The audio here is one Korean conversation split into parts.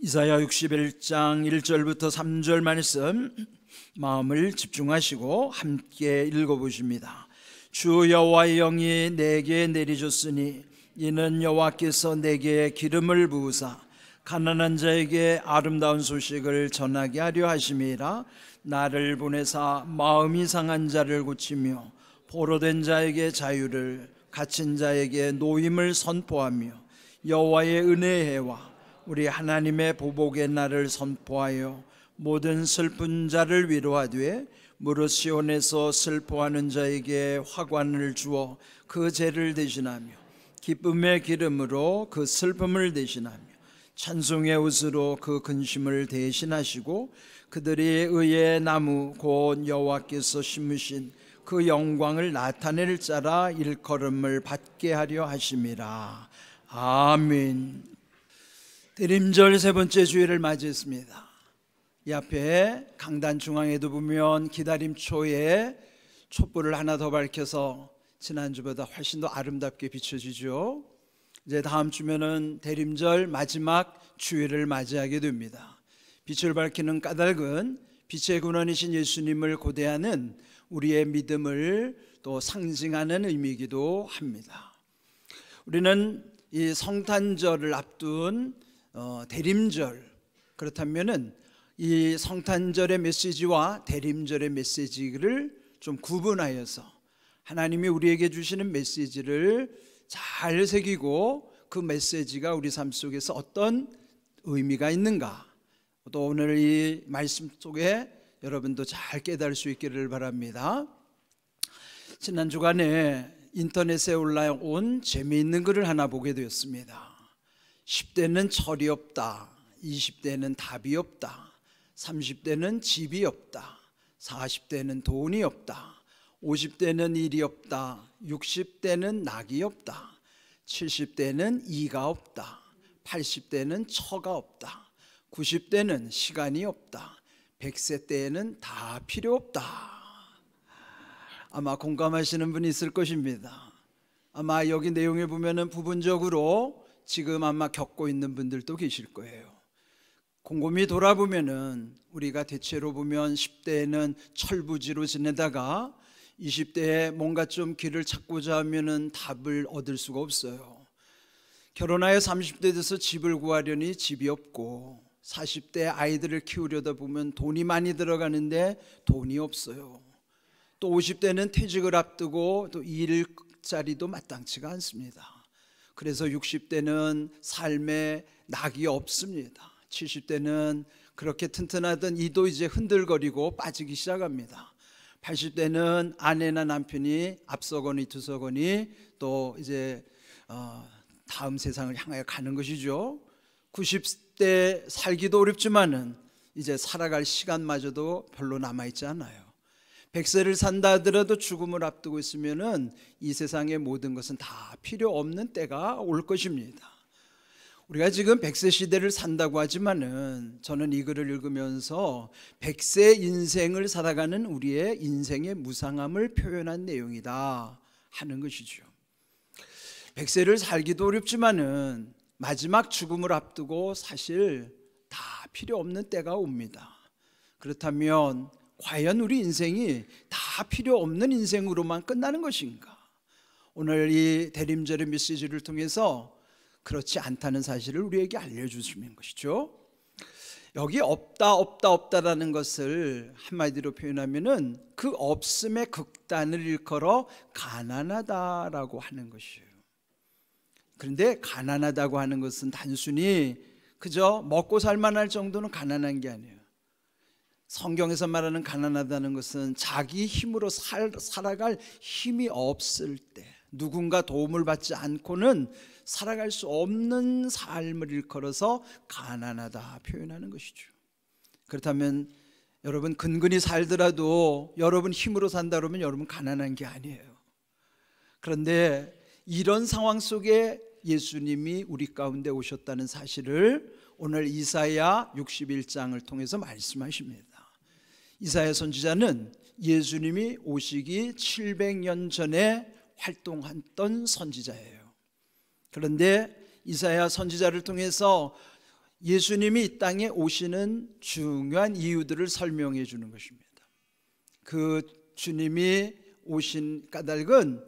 이사야 61장 1절부터 3절 말씀 마음을 집중하시고 함께 읽어보십니다. 주 여호와의 영이 내게 내리셨으니 이는 여호와께서 내게 기름을 부으사 가난한 자에게 아름다운 소식을 전하게 하려 하심이라. 나를 보내사 마음이 상한 자를 고치며 포로된 자에게 자유를, 갇힌 자에게 노임을 선포하며 여호와의 은혜의 해와 우리 하나님의 보복의 날을 선포하여 모든 슬픈 자를 위로하되 무릇 시온에서 슬퍼하는 자에게 화관을 주어 그 죄를 대신하며 기쁨의 기름으로 그 슬픔을 대신하며 찬송의 옷으로 그 근심을 대신하시고 그들이 의의 나무 곧 여호와께서 심으신 그 영광을 나타낼 자라 일컬음을 받게 하려 하심이라. 아멘. 대림절 세 번째 주일을 맞이했습니다. 이 앞에 강단 중앙에도 보면 기다림초에 촛불을 하나 더 밝혀서 지난주보다 훨씬 더 아름답게 비춰지죠. 이제 다음 주면은 대림절 마지막 주일을 맞이하게 됩니다. 빛을 밝히는 까닭은 빛의 근원이신 예수님을 고대하는 우리의 믿음을 또 상징하는 의미이기도 합니다. 우리는 이 성탄절을 앞둔 대림절, 그렇다면은 이 성탄절의 메시지와 대림절의 메시지를 좀 구분하여서 하나님이 우리에게 주시는 메시지를 잘 새기고 그 메시지가 우리 삶 속에서 어떤 의미가 있는가, 또 오늘 이 말씀 속에 여러분도 잘 깨달을 수 있기를 바랍니다. 지난 주간에 인터넷에 올라온 재미있는 글을 하나 보게 되었습니다. 10대는 철이 없다, 20대는 답이 없다, 30대는 집이 없다, 40대는 돈이 없다, 50대는 일이 없다, 60대는 낙이 없다, 70대는 이가 없다, 80대는 처가 없다, 90대는 시간이 없다, 100세 때에는 다 필요 없다. 아마 공감하시는 분이 있을 것입니다. 아마 여기 내용에 보면은 부분적으로 지금 아마 겪고 있는 분들도 계실 거예요. 곰곰이 돌아보면은 우리가 대체로 보면 10대에는 철부지로 지내다가 20대에 뭔가 좀 길을 찾고자 하면은 답을 얻을 수가 없어요. 결혼하여 30대 돼서 집을 구하려니 집이 없고, 40대 아이들을 키우려다 보면 돈이 많이 들어가는데 돈이 없어요. 또 50대는 퇴직을 앞두고 또 일자리도 마땅치가 않습니다. 그래서 60대는 삶에 낙이 없습니다. 70대는 그렇게 튼튼하던 이도 이제 흔들거리고 빠지기 시작합니다. 80대는 아내나 남편이 앞서거니 뒤서거니 또 이제 다음 세상을 향하여 가는 것이죠. 90대 살기도 어렵지만은 이제 살아갈 시간마저도 별로 남아있지 않아요. 100세를 산다 하더라도 죽음을 앞두고 있으면은 이 세상의 모든 것은 다 필요 없는 때가 올 것입니다. 우리가 지금 100세 시대를 산다고 하지만은 저는 이 글을 읽으면서 100세 인생을 살아가는 우리의 인생의 무상함을 표현한 내용이다 하는 것이죠. 100세를 살기도 어렵지만은 마지막 죽음을 앞두고 사실 다 필요 없는 때가 옵니다. 그렇다면 과연 우리 인생이 다 필요 없는 인생으로만 끝나는 것인가? 오늘 이 대림절의 메시지를 통해서 그렇지 않다는 사실을 우리에게 알려주시는 것이죠. 여기 없다라는 것을 한마디로 표현하면은 그 없음의 극단을 일컬어 가난하다라고 하는 것이에요. 그런데 가난하다고 하는 것은 단순히 그저 먹고 살만할 정도는 가난한 게 아니에요. 성경에서 말하는 가난하다는 것은 자기 힘으로 살아갈 힘이 없을 때, 누군가 도움을 받지 않고는 살아갈 수 없는 삶을 일컬어서 가난하다 표현하는 것이죠. 그렇다면 여러분 근근히 살더라도 여러분 힘으로 산다 그러면 여러분 가난한 게 아니에요. 그런데 이런 상황 속에 예수님이 우리 가운데 오셨다는 사실을 오늘 이사야 61장을 통해서 말씀하십니다. 이사야 선지자는 예수님이 오시기 700년 전에 활동했던 선지자예요. 그런데 이사야 선지자를 통해서 예수님이 이 땅에 오시는 중요한 이유들을 설명해 주는 것입니다. 그 주님이 오신 까닭은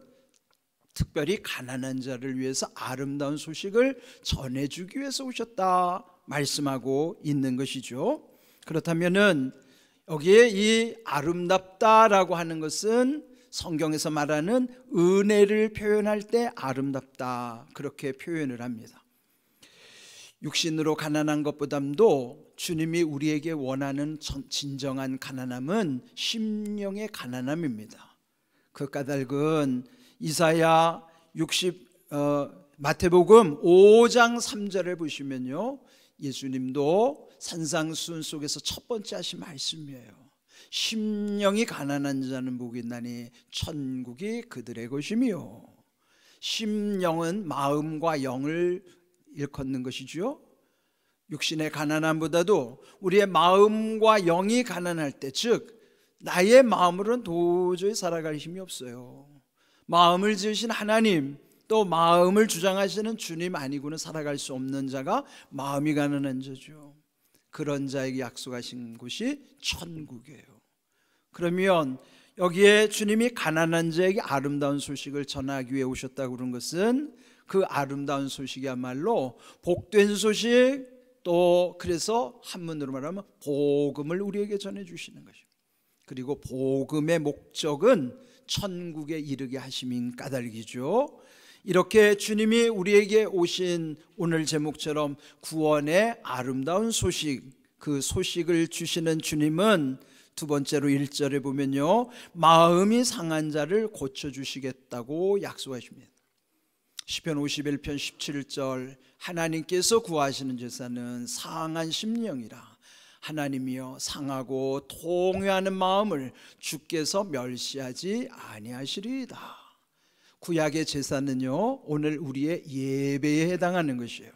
특별히 가난한 자를 위해서 아름다운 소식을 전해주기 위해서 오셨다 말씀하고 있는 것이죠. 그렇다면은 여기에 이 아름답다라고 하는 것은 성경에서 말하는 은혜를 표현할 때 아름답다 그렇게 표현을 합니다. 육신으로 가난한 것보다도 주님이 우리에게 원하는 진정한 가난함은 심령의 가난함입니다. 그 까닭은 이사야 마태복음 5장 3절을 보시면요, 예수님도 산상수훈 속에서 첫 번째 하신 말씀이에요. 심령이 가난한 자는 복이 있나니 천국이 그들의 것이며. 심령은 마음과 영을 일컫는 것이죠. 육신의 가난함보다도 우리의 마음과 영이 가난할 때, 즉 나의 마음으로는 도저히 살아갈 힘이 없어요. 마음을 지으신 하나님, 또 마음을 주장하시는 주님 아니고는 살아갈 수 없는 자가 마음이 가난한 자죠. 그런 자에게 약속하신 곳이 천국이에요. 그러면 여기에 주님이 가난한 자에게 아름다운 소식을 전하기 위해 오셨다고 그런 것은 그 아름다운 소식이야말로 복된 소식, 또 그래서 한문으로 말하면 복음을 우리에게 전해주시는 것입니다. 그리고 복음의 목적은 천국에 이르게 하심인 까닭이죠. 이렇게 주님이 우리에게 오신 오늘 제목처럼 구원의 아름다운 소식, 그 소식을 주시는 주님은 두 번째로 1절에 보면요, 마음이 상한 자를 고쳐주시겠다고 약속하십니다. 시편 51편 17절, 하나님께서 구하시는 제사는 상한 심령이라. 하나님이여 상하고 통회하는 마음을 주께서 멸시하지 아니하시리이다. 구약의 제사는요, 오늘 우리의 예배에 해당하는 것이에요.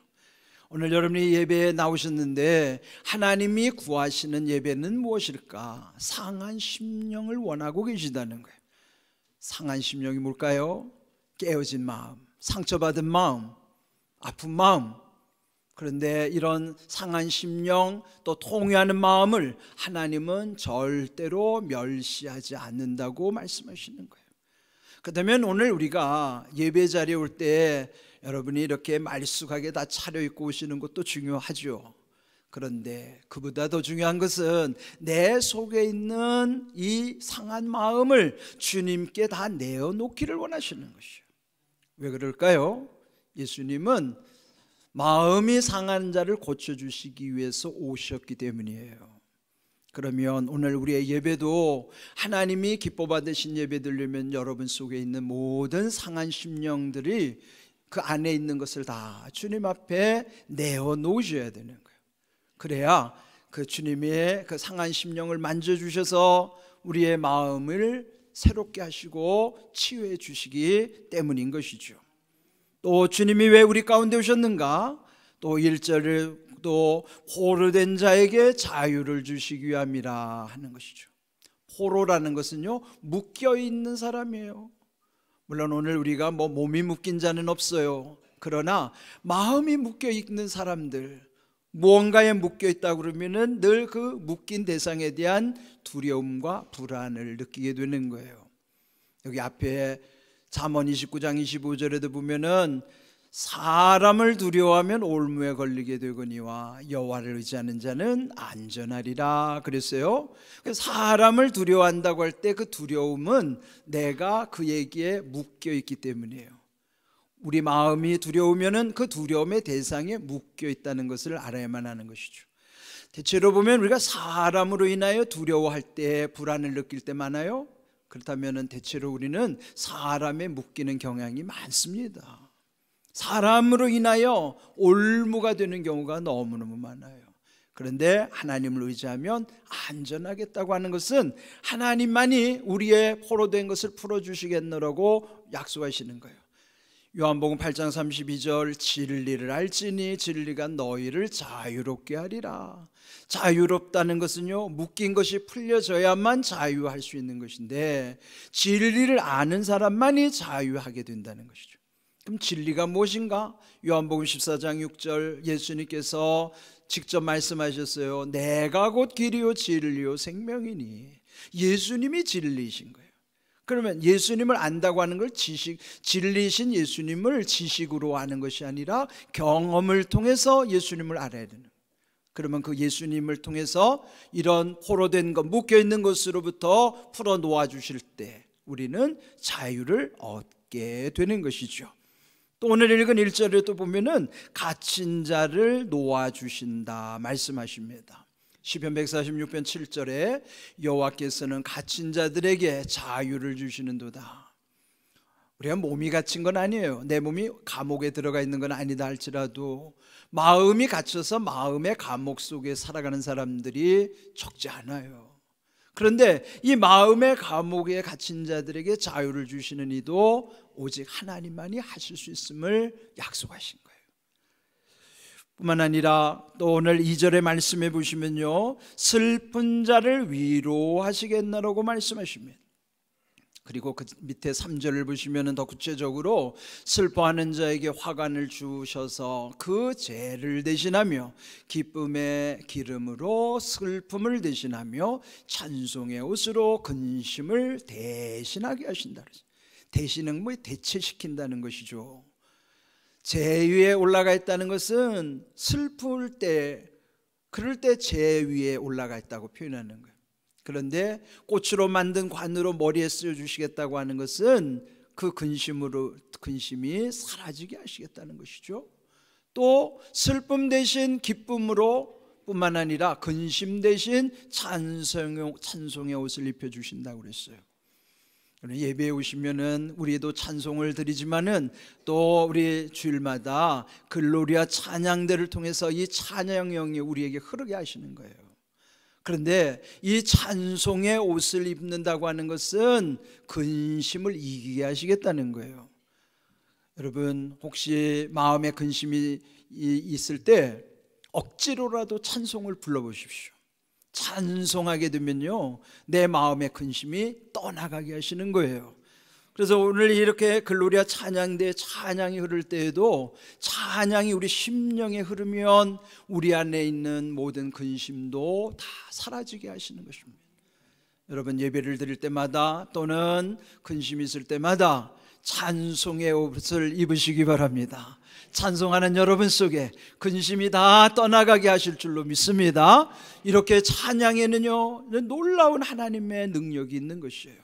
오늘 여러분이 예배에 나오셨는데 하나님이 구하시는 예배는 무엇일까? 상한 심령을 원하고 계시다는 거예요. 상한 심령이 뭘까요? 깨어진 마음, 상처받은 마음, 아픈 마음. 그런데 이런 상한 심령, 또 통회하는 마음을 하나님은 절대로 멸시하지 않는다고 말씀하시는 거예요. 그렇다면 오늘 우리가 예배 자리에 올 때 여러분이 이렇게 말쑥하게 다 차려입고 오시는 것도 중요하죠. 그런데 그보다 더 중요한 것은 내 속에 있는 이 상한 마음을 주님께 다 내어놓기를 원하시는 것이에요. 왜 그럴까요? 예수님은 마음이 상한 자를 고쳐주시기 위해서 오셨기 때문이에요. 그러면 오늘 우리의 예배도 하나님이 기뻐 받으신 예배 드리려면 여러분 속에 있는 모든 상한 심령들이 그 안에 있는 것을 다 주님 앞에 내어놓으셔야 되는 거예요. 그래야 그 주님의 그 상한 심령을 만져주셔서 우리의 마음을 새롭게 하시고 치유해 주시기 때문인 것이죠. 또 주님이 왜 우리 가운데 오셨는가? 또 1절을 또 포로된 자에게 자유를 주시기 위함이라 하는 것이죠. 포로라는 것은요, 묶여있는 사람이에요. 물론 오늘 우리가 몸이 묶인 자는 없어요. 그러나 마음이 묶여있는 사람들, 무언가에 묶여있다고 그러면은 늘 그 묶인 대상에 대한 두려움과 불안을 느끼게 되는 거예요. 여기 앞에 잠언 29장 25절에도 보면은 사람을 두려워하면 올무에 걸리게 되거니와 여호와를 의지하는 자는 안전하리라 그랬어요. 사람을 두려워한다고 할 때 그 두려움은 내가 그에게 묶여 있기 때문이에요. 우리 마음이 두려우면은 그 두려움의 대상에 묶여 있다는 것을 알아야만 하는 것이죠. 대체로 보면 우리가 사람으로 인하여 두려워할 때, 불안을 느낄 때 많아요. 그렇다면 대체로 우리는 사람에 묶이는 경향이 많습니다. 사람으로 인하여 올무가 되는 경우가 너무너무 많아요. 그런데 하나님을 의지하면 안전하겠다고 하는 것은 하나님만이 우리의 포로된 것을 풀어주시겠노라고 약속하시는 거예요. 요한복음 8장 32절, 진리를 알지니 진리가 너희를 자유롭게 하리라. 자유롭다는 것은요, 묶인 것이 풀려져야만 자유할 수 있는 것인데 진리를 아는 사람만이 자유하게 된다는 것이죠. 그럼 진리가 무엇인가? 요한복음 14장 6절 예수님께서 직접 말씀하셨어요. 내가 곧 길이요 진리요 생명이니. 예수님이 진리이신 거예요. 그러면 예수님을 안다고 하는 걸 진리이신 예수님을 지식으로 아는 것이 아니라 경험을 통해서 예수님을 알아야 되는 거예요. 그러면 그 예수님을 통해서 이런 포로된 것, 묶여있는 것으로부터 풀어 놓아주실 때 우리는 자유를 얻게 되는 것이죠. 또 오늘 읽은 1절에 또 보면은 갇힌 자를 놓아주신다 말씀하십니다. 시편 146편 7절에 여호와께서는 갇힌 자들에게 자유를 주시는도다. 우리가 몸이 갇힌 건 아니에요. 내 몸이 감옥에 들어가 있는 건 아니다 할지라도 마음이 갇혀서 마음의 감옥 속에 살아가는 사람들이 적지 않아요. 그런데 이 마음의 감옥에 갇힌 자들에게 자유를 주시는 이도 오직 하나님만이 하실 수 있음을 약속하신 거예요. 뿐만 아니라 또 오늘 2절의 말씀해 보시면요, 슬픈 자를 위로하시겠나라고 말씀하십니다. 그리고 그 밑에 3절을 보시면 더 구체적으로 슬퍼하는 자에게 화관을 주셔서 그 죄를 대신하며 기쁨의 기름으로 슬픔을 대신하며 찬송의 옷으로 근심을 대신하게 하신다. 대신은 뭐 대체시킨다는 것이죠. 죄 위에 올라가 있다는 것은 슬플 때, 그럴 때 죄 위에 올라가 있다고 표현하는 거예요. 그런데 꽃으로 만든 관으로 머리에 쓰여주시겠다고 하는 것은 그 근심이 사라지게 하시겠다는 것이죠. 또 슬픔 대신 기쁨으로 뿐만 아니라 근심 대신 찬송의 옷을 입혀주신다고 그랬어요. 예배에 오시면은 우리도 찬송을 드리지만은 또 우리 주일마다 글로리아 찬양대를 통해서 이 찬양영이 우리에게 흐르게 하시는 거예요. 그런데 이 찬송의 옷을 입는다고 하는 것은 근심을 이기게 하시겠다는 거예요. 여러분, 혹시 마음에 근심이 있을 때 억지로라도 찬송을 불러보십시오. 찬송하게 되면요, 내 마음의 근심이 떠나가게 하시는 거예요. 그래서 오늘 이렇게 글로리아 찬양대 찬양이 흐를 때에도 찬양이 우리 심령에 흐르면 우리 안에 있는 모든 근심도 다 사라지게 하시는 것입니다. 여러분, 예배를 드릴 때마다 또는 근심이 있을 때마다 찬송의 옷을 입으시기 바랍니다. 찬송하는 여러분 속에 근심이 다 떠나가게 하실 줄로 믿습니다. 이렇게 찬양에는요, 놀라운 하나님의 능력이 있는 것이에요.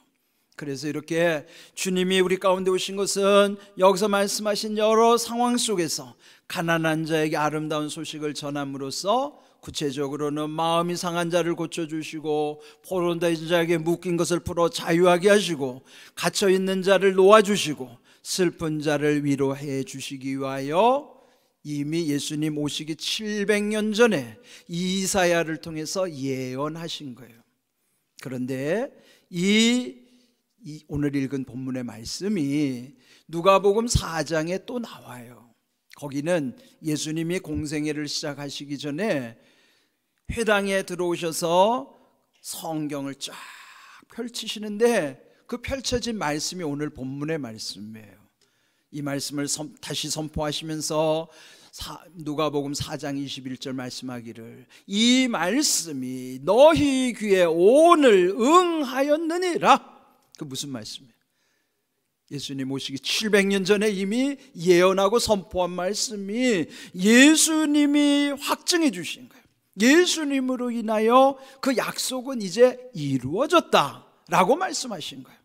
그래서 이렇게 주님이 우리 가운데 오신 것은 여기서 말씀하신 여러 상황 속에서 가난한 자에게 아름다운 소식을 전함으로써 구체적으로는 마음이 상한 자를 고쳐주시고 포로된 자에게 묶인 것을 풀어 자유하게 하시고 갇혀있는 자를 놓아주시고 슬픈 자를 위로해 주시기 위하여 이미 예수님 오시기 700년 전에 이사야를 통해서 예언하신 거예요. 그런데 오늘 읽은 본문의 말씀이 누가복음 4장에 또 나와요. 거기는 예수님이 공생애를 시작하시기 전에 회당에 들어오셔서 성경을 쫙 펼치시는데 그 펼쳐진 말씀이 오늘 본문의 말씀이에요. 이 말씀을 다시 선포하시면서 누가복음 4장 21절 말씀하기를 이 말씀이 너희 귀에 오늘 응하였느니라. 그 무슨 말씀이에요? 예수님 오시기 700년 전에 이미 예언하고 선포한 말씀이 예수님이 확증해 주신 거예요. 예수님으로 인하여 그 약속은 이제 이루어졌다라고 말씀하신 거예요.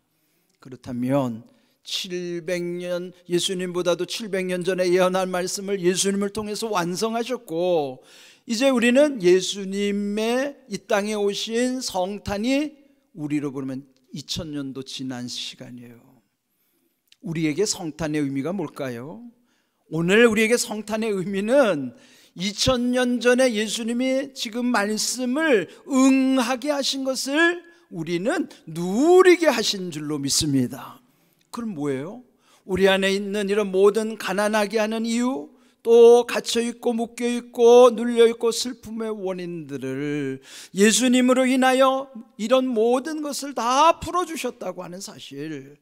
그렇다면 700년, 예수님보다도 700년 전에 예언한 말씀을 예수님을 통해서 완성하셨고, 이제 우리는 예수님의 이 땅에 오신 성탄이 우리로 보면 2000년도 지난 시간이에요. 우리에게 성탄의 의미가 뭘까요? 오늘 우리에게 성탄의 의미는 2000년 전에 예수님이 지금 말씀을 응하게 하신 것을 우리는 누리게 하신 줄로 믿습니다. 그럼 뭐예요? 우리 안에 있는 이런 모든 가난하게 하는 이유, 또 갇혀있고 묶여있고 눌려있고 슬픔의 원인들을 예수님으로 인하여 이런 모든 것을 다 풀어주셨다고 하는 사실,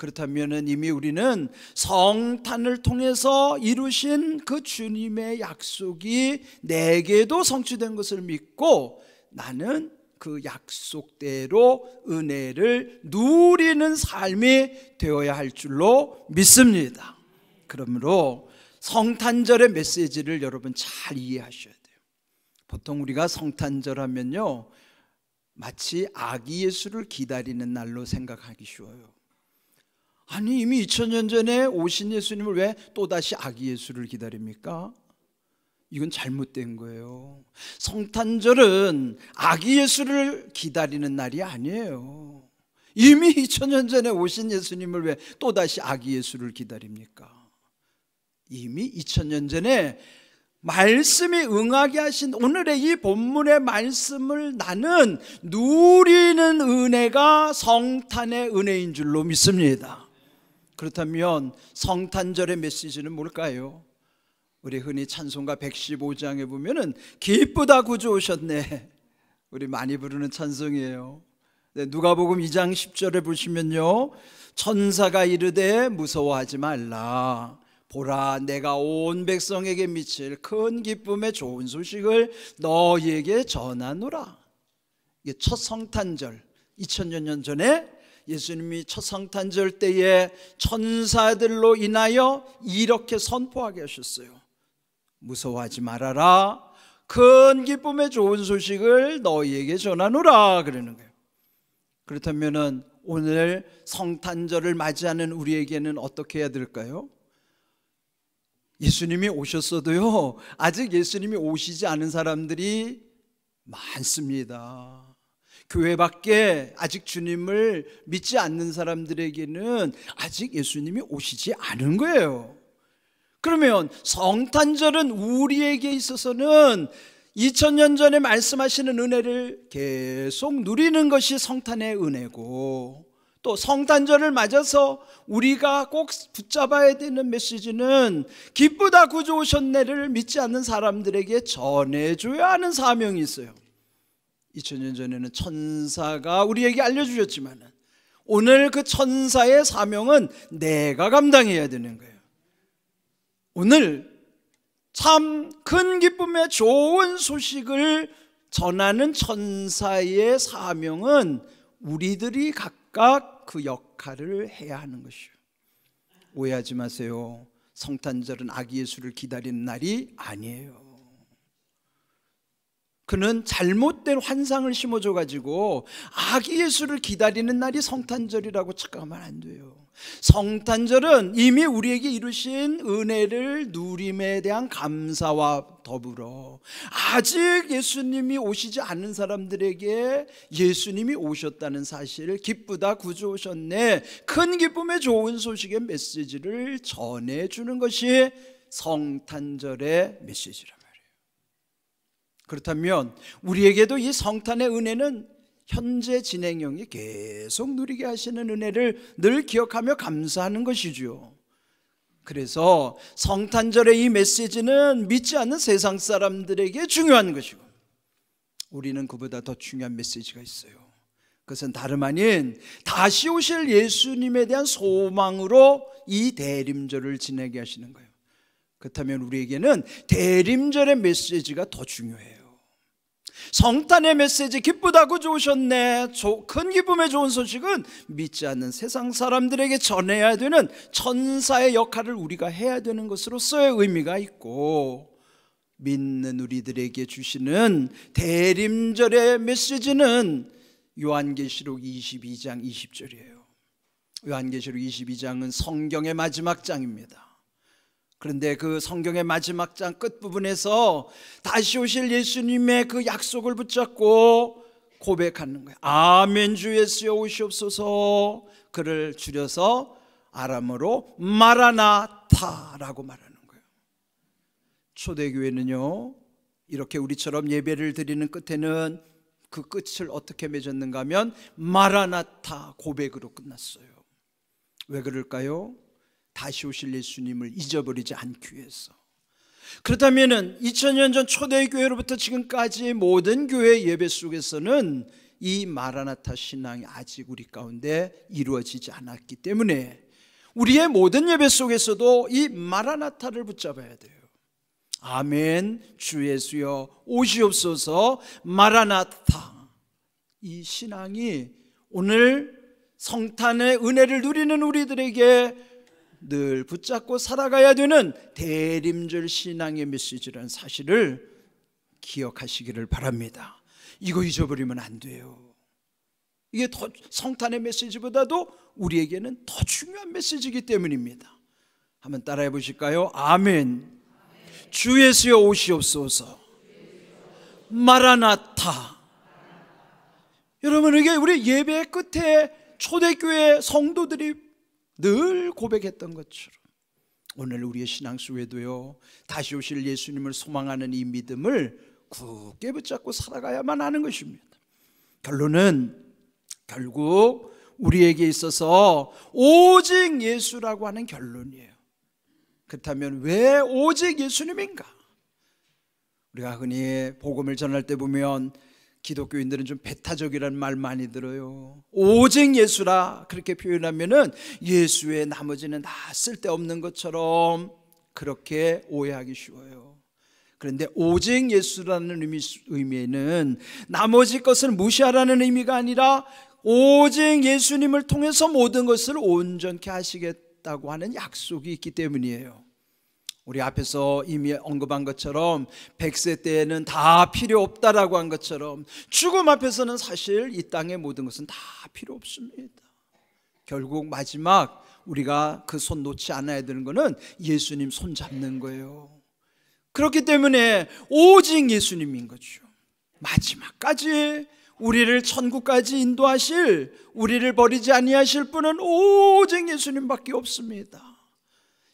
그렇다면 이미 우리는 성탄을 통해서 이루신 그 주님의 약속이 내게도 성취된 것을 믿고 나는 그 약속대로 은혜를 누리는 삶이 되어야 할 줄로 믿습니다. 그러므로 성탄절의 메시지를 여러분 잘 이해하셔야 돼요. 보통 우리가 성탄절 하면요, 마치 아기 예수를 기다리는 날로 생각하기 쉬워요. 아니, 이미 2000년 전에 오신 예수님을 왜 또다시 아기 예수를 기다립니까? 이건 잘못된 거예요. 성탄절은 아기 예수를 기다리는 날이 아니에요. 이미 2000년 전에 오신 예수님을 왜 또다시 아기 예수를 기다립니까? 이미 2000년 전에 말씀이 응하게 하신 오늘의 이 본문의 말씀을 나는 누리는 은혜가 성탄의 은혜인 줄로 믿습니다. 그렇다면 성탄절의 메시지는 뭘까요? 우리 흔히 찬송가 115장에 보면은 기쁘다 구주 오셨네, 우리 많이 부르는 찬송이에요. 누가복음 2장 10절에 보시면요, 천사가 이르되 무서워하지 말라, 보라 내가 온 백성에게 미칠 큰 기쁨의 좋은 소식을 너희에게 전하노라. 이게 첫 성탄절, 2000년 전에 예수님이 첫 성탄절 때에 천사들로 인하여 이렇게 선포하게 하셨어요. 무서워하지 말아라, 큰 기쁨의 좋은 소식을 너희에게 전하노라 그러는 거예요. 그렇다면 오늘 성탄절을 맞이하는 우리에게는 어떻게 해야 될까요? 예수님이 오셨어도요, 아직 예수님이 오시지 않은 사람들이 많습니다. 교회 밖에 아직 주님을 믿지 않는 사람들에게는 아직 예수님이 오시지 않은 거예요. 그러면 성탄절은 우리에게 있어서는 2000년 전에 말씀하시는 은혜를 계속 누리는 것이 성탄의 은혜고, 또 성탄절을 맞아서 우리가 꼭 붙잡아야 되는 메시지는 기쁘다 구주 오셨네를 믿지 않는 사람들에게 전해줘야 하는 사명이 있어요. 2000년 전에는 천사가 우리에게 알려주셨지만 오늘 그 천사의 사명은 내가 감당해야 되는 거예요. 오늘 참 큰 기쁨의 좋은 소식을 전하는 천사의 사명은 우리들이 각각 그 역할을 해야 하는 것이요. 오해하지 마세요. 성탄절은 아기 예수를 기다리는 날이 아니에요. 그는 잘못된 환상을 심어줘가지고 아기 예수를 기다리는 날이 성탄절이라고 착각하면 안 돼요. 성탄절은 이미 우리에게 이루신 은혜를 누림에 대한 감사와 더불어 아직 예수님이 오시지 않은 사람들에게 예수님이 오셨다는 사실을 기쁘다 구주 오셨네, 큰 기쁨의 좋은 소식의 메시지를 전해주는 것이 성탄절의 메시지라. 그렇다면 우리에게도 이 성탄의 은혜는 현재 진행형이 계속 누리게 하시는 은혜를 늘 기억하며 감사하는 것이죠. 그래서 성탄절의 이 메시지는 믿지 않는 세상 사람들에게 중요한 것이고, 우리는 그보다 더 중요한 메시지가 있어요. 그것은 다름 아닌 다시 오실 예수님에 대한 소망으로 이 대림절을 지내게 하시는 거예요. 그렇다면 우리에게는 대림절의 메시지가 더 중요해요. 성탄의 메시지 기쁘다 구주 오셨네, 큰 기쁨의 좋은 소식은 믿지 않는 세상 사람들에게 전해야 되는 천사의 역할을 우리가 해야 되는 것으로서의 의미가 있고, 믿는 우리들에게 주시는 대림절의 메시지는 요한계시록 22장 20절이에요. 요한계시록 22장은 성경의 마지막 장입니다. 그런데 그 성경의 마지막 장 끝부분에서 다시 오실 예수님의 그 약속을 붙잡고 고백하는 거예요. 아멘 주 예수여 오시옵소서. 그를 줄여서 아람어로 마라나타라고 말하는 거예요. 초대교회는요, 이렇게 우리처럼 예배를 드리는 끝에는 그 끝을 어떻게 맺었는가 하면 마라나타 고백으로 끝났어요. 왜 그럴까요? 다시 오실 예수님을 잊어버리지 않기 위해서. 그렇다면 2000년 전 초대교회로부터 지금까지 모든 교회 예배 속에서는 이 마라나타 신앙이 아직 우리 가운데 이루어지지 않았기 때문에 우리의 모든 예배 속에서도 이 마라나타를 붙잡아야 돼요. 아멘. 주 예수여 오시옵소서. 마라나타. 이 신앙이 오늘 성탄의 은혜를 누리는 우리들에게 늘 붙잡고 살아가야 되는 대림절 신앙의 메시지라는 사실을 기억하시기를 바랍니다. 이거 잊어버리면 안 돼요. 이게 더 성탄의 메시지보다도 우리에게는 더 중요한 메시지이기 때문입니다. 한번 따라해 보실까요? 아멘. 주 예수여 오시옵소서. 마라나타. 여러분, 이게 우리 예배 끝에 초대교회 성도들이 늘 고백했던 것처럼 오늘 우리의 신앙 속에도요, 다시 오실 예수님을 소망하는 이 믿음을 굳게 붙잡고 살아가야만 하는 것입니다. 결론은 결국 우리에게 있어서 오직 예수라고 하는 결론이에요. 그렇다면 왜 오직 예수님인가? 우리가 흔히 복음을 전할 때 보면 기독교인들은 좀 배타적이라는 말 많이 들어요. 오직 예수라 그렇게 표현하면은 예수의 나머지는 다 쓸데없는 것처럼 그렇게 오해하기 쉬워요. 그런데 오직 예수라는 의미에는 나머지 것을 무시하라는 의미가 아니라 오직 예수님을 통해서 모든 것을 온전케 하시겠다고 하는 약속이 있기 때문이에요. 우리 앞에서 이미 언급한 것처럼 100세 때에는 다 필요 없다라고 한 것처럼 죽음 앞에서는 사실 이 땅의 모든 것은 다 필요 없습니다. 결국 마지막 우리가 그 손 놓지 않아야 되는 것은 예수님 손 잡는 거예요. 그렇기 때문에 오직 예수님인 거죠. 마지막까지 우리를 천국까지 인도하실, 우리를 버리지 아니하실 분은 오직 예수님밖에 없습니다.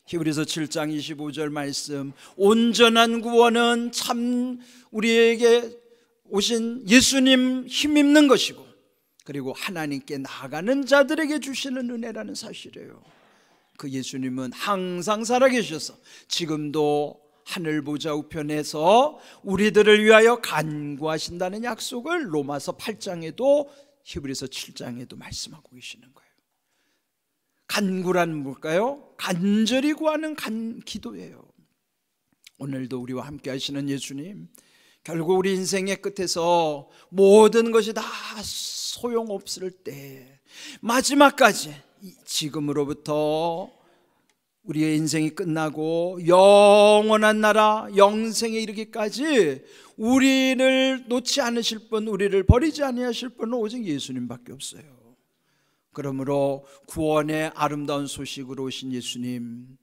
히브리서 7장 25절 말씀, 온전한 구원은 참 우리에게 오신 예수님 힘입는 것이고 그리고 하나님께 나아가는 자들에게 주시는 은혜라는 사실이에요. 그 예수님은 항상 살아계셔서 지금도 하늘 보좌 우편에서 우리들을 위하여 간구하신다는 약속을 로마서 8장에도 히브리서 7장에도 말씀하고 계시는 거예요. 간구란 뭘까요? 간절히 구하는 기도예요. 오늘도 우리와 함께 하시는 예수님, 결국 우리 인생의 끝에서 모든 것이 다 소용없을 때 마지막까지 지금으로부터 우리의 인생이 끝나고 영원한 나라 영생에 이르기까지 우리를 놓지 않으실 분, 우리를 버리지 아니하실 분은 오직 예수님밖에 없어요. 그러므로 구원의 아름다운 소식으로 오신 예수님,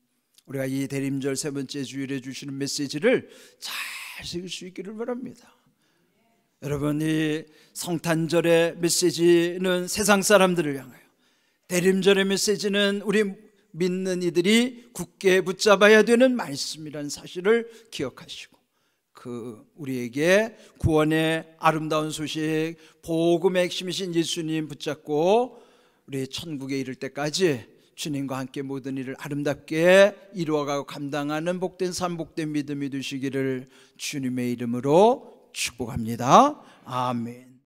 우리가 이 대림절 세 번째 주일에 주시는 메시지를 잘 새길 수 있기를 바랍니다. 여러분, 이 성탄절의 메시지는 세상 사람들을 향하여, 대림절의 메시지는 우리 믿는 이들이 굳게 붙잡아야 되는 말씀이라는 사실을 기억하시고 우리에게 구원의 아름다운 소식, 복음의 핵심이신 예수님 붙잡고 우리 천국에 이를 때까지 주님과 함께 모든 일을 아름답게 이루어가고 감당하는 복된 삶, 복된 믿음이 되시기를 주님의 이름으로 축복합니다. 아멘.